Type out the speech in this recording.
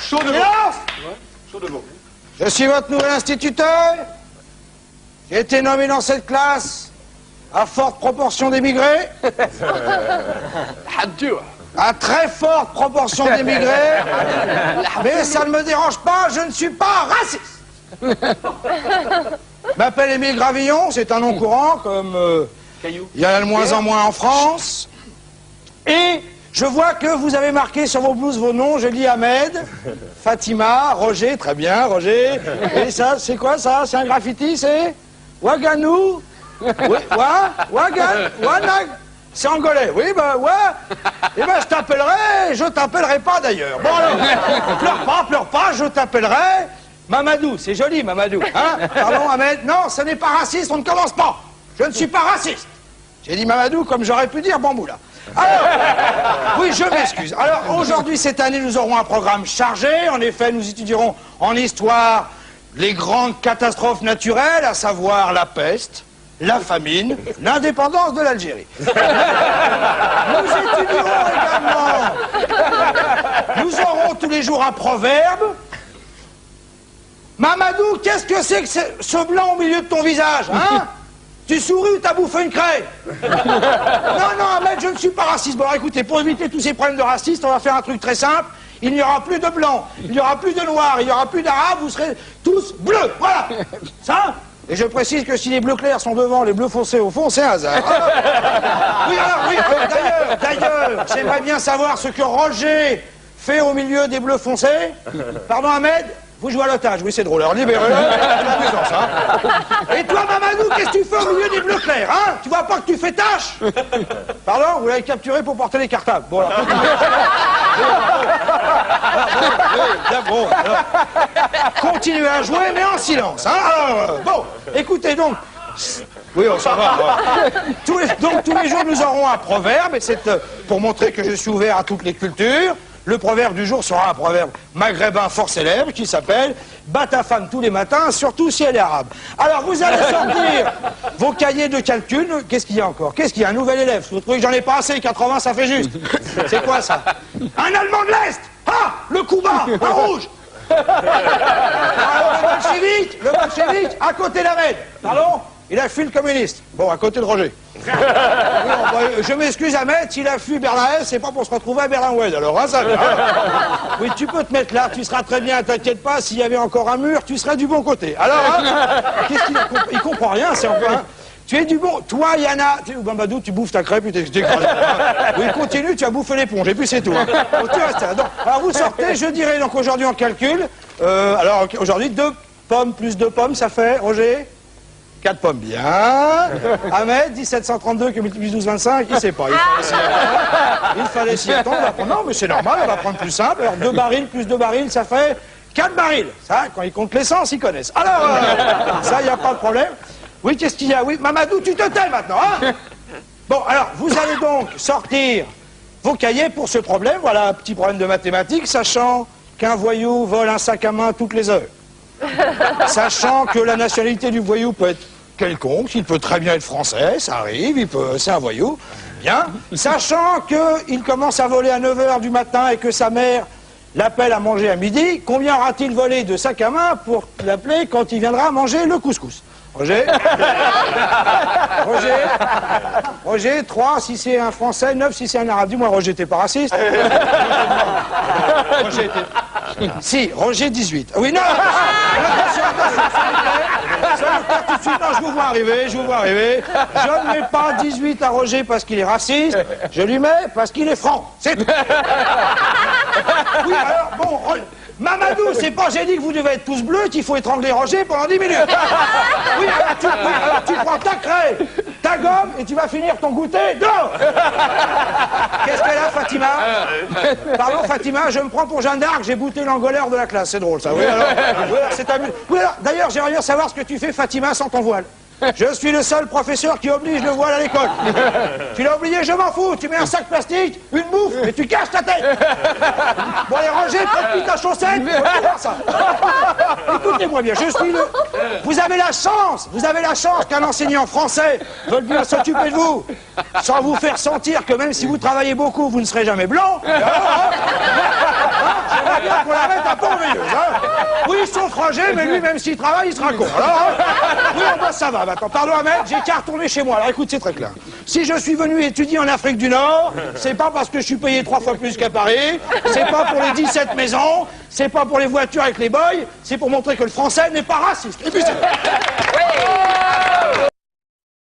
Chaud de mots. Je suis votre nouvel instituteur. J'ai été nommé dans cette classe à forte proportion d'émigrés. À très forte proportion d'émigrés. Mais ça ne me dérange pas, je ne suis pas raciste. Je m'appelle Émile Gravillon, c'est un nom courant, comme il y en a de moins en moins en France. Et je vois que vous avez marqué sur vos blouses vos noms. Je lis Ahmed, Fatima, Roger, très bien, Roger. Et ça, c'est quoi ça? C'est un graffiti, c'est Waganou? Wanag? C'est angolais, oui, bah ouais. Eh ben, je t'appellerai pas d'ailleurs. Bon alors, pleure pas, je t'appellerai Mamadou. C'est joli, Mamadou. Hein? Pardon, Ahmed? Non, ce n'est pas raciste, on ne commence pas. Je ne suis pas raciste. J'ai dit Mamadou comme j'aurais pu dire Bamboula. Alors, oui, je m'excuse. Alors, aujourd'hui, cette année, nous aurons un programme chargé. En effet, nous étudierons en histoire les grandes catastrophes naturelles, à savoir la peste, la famine, l'indépendance de l'Algérie. Nous étudierons également... Nous aurons tous les jours un proverbe. Mamadou, qu'est-ce que c'est que ce blanc au milieu de ton visage, hein? Tu souris ou t'as bouffé une craie? Non, Ahmed, je ne suis pas raciste. Bon, alors, écoutez, pour éviter tous ces problèmes de racistes, on va faire un truc très simple. Il n'y aura plus de blancs, il n'y aura plus de noirs, il n'y aura plus d'arabes, vous serez tous bleus, voilà. Ça? Et je précise que si les bleus clairs sont devant, les bleus foncés au fond, c'est un hasard. D'ailleurs, j'aimerais bien savoir ce que Roger fait au milieu des bleus foncés. Pardon, Ahmed? Vous jouez à l'otage, oui, c'est drôle. Alors, libérez-le, c'est l'amusant, ça. Et toi, Mamadou, qu'est-ce que tu fais au milieu des bleus clairs, hein? Tu vois pas que tu fais tâche? Pardon, vous l'avez capturé pour porter les cartables. Bon, alors, continuez à jouer, mais en silence, hein? Alors, bon, écoutez donc. Oui, on s'en va. Donc, tous les jours, nous aurons un proverbe, et c'est pour montrer que je suis ouvert à toutes les cultures. Le proverbe du jour sera un proverbe maghrébin fort célèbre qui s'appelle « Bat ta femme tous les matins, surtout si elle est arabe ». Alors, vous allez sortir vos cahiers de calcul. Qu'est-ce qu'il y a encore? Qu'est-ce qu'il y a? Un nouvel élève. Vous trouvez que j'en ai pas assez? 80, ça fait juste. C'est quoi, ça? Un Allemand de l'Est. Ah, le Cuba, un rouge. Le bolchevique, à côté d'Ahmed. Pardon? Il a fui le communiste. Bon, à côté de Roger. Oui, bon, je m'excuse, Ahmed, s'il a fui Berlin-Est, c'est pas pour se retrouver à Berlin-Ouest. Alors, hein, ça vient. Oui, tu peux te mettre là, tu seras très bien, t'inquiète pas, s'il y avait encore un mur, tu serais du bon côté. Alors, hein, qu'est-ce qu'il a compris? Il comprend rien, c'est encore... Hein. Tu es du bon... Toi, Yana, Bambadou, tu bouffes ta crêpe, tu t'écrases. Oui, continue, tu as bouffé l'éponge, et puis c'est tout. Hein. Donc, tu restes là. Donc, alors, vous sortez, je dirais, donc aujourd'hui, en calcul. Alors, aujourd'hui, 2 pommes plus 2 pommes, ça fait, Roger 4 pommes, bien. Ahmed, 1732 que multiplie 12, 25, il sait pas. Il fallait s'y attendre. Non, mais c'est normal, on va prendre plus simple. Alors, 2 barils plus 2 barils, ça fait 4 barils. Ça, quand ils comptent l'essence, ils connaissent. Alors, ça, il n'y a pas de problème. Oui, qu'est-ce qu'il y a? Oui, Mamadou, tu te tais maintenant, hein? Bon, alors, vous allez donc sortir vos cahiers pour ce problème. Voilà un petit problème de mathématiques, sachant qu'un voyou vole un sac à main toutes les heures. Sachant que la nationalité du voyou peut être quelconque, il peut très bien être français, ça arrive, c'est un voyou, bien. Sachant qu'il commence à voler à 9h du matin et que sa mère l'appelle à manger à midi, combien aura-t-il volé de sac à main pour l'appeler quand il viendra manger le couscous? Roger? Roger, 3 si c'est un français, 9 si c'est un arabe. Dis-moi, Roger, t'es pas raciste? Roger, si, Roger, 18. Oui, non, attention, tout de suite, non, je vous vois arriver. Je ne mets pas 18 à Roger parce qu'il est raciste, je lui mets parce qu'il est franc. C'est tout. Oui, alors, bon, Mamadou, c'est pas j'ai dit que vous devez être tous bleus qu'il faut étrangler Roger pendant 10 minutes. Oui, alors tu prends ta craie, ta gomme et tu vas finir ton goûter dehors. Qu'est-ce qu'elle a, Fatima? Pardon, Fatima, je me prends pour Jeanne d'Arc, j'ai bouté l'angoleur de la classe, c'est drôle ça. Oui, alors, c'est amusant. Oui, alors, d'ailleurs, j'aimerais bien savoir ce que tu fais, Fatima, sans ton voile. Je suis le seul professeur qui oblige le voile à l'école. Tu l'as oublié, je m'en fous. Tu mets un sac plastique, une bouffe, et tu caches ta tête. Bon, allez, Roger, prends-lui ta chaussette. Ça. Écoutez-moi bien, je suis le... Vous avez la chance qu'un enseignant français veuille bien s'occuper de vous, sans vous faire sentir que même si vous travaillez beaucoup, vous ne serez jamais blanc. Alors, hein, sauf Roger, mais lui, même s'il travaille, il sera con. Alors, oui, bah, ça va. Maintenant, pardon, Ahmed, j'ai qu'à retourner chez moi. Alors, écoute, c'est très clair. Si je suis venu étudier en Afrique du Nord, c'est pas parce que je suis payé 3 fois plus qu'à Paris, c'est pas pour les 17 maisons, c'est pas pour les voitures avec les boys, c'est pour montrer que le français n'est pas raciste. Et puis, c'est...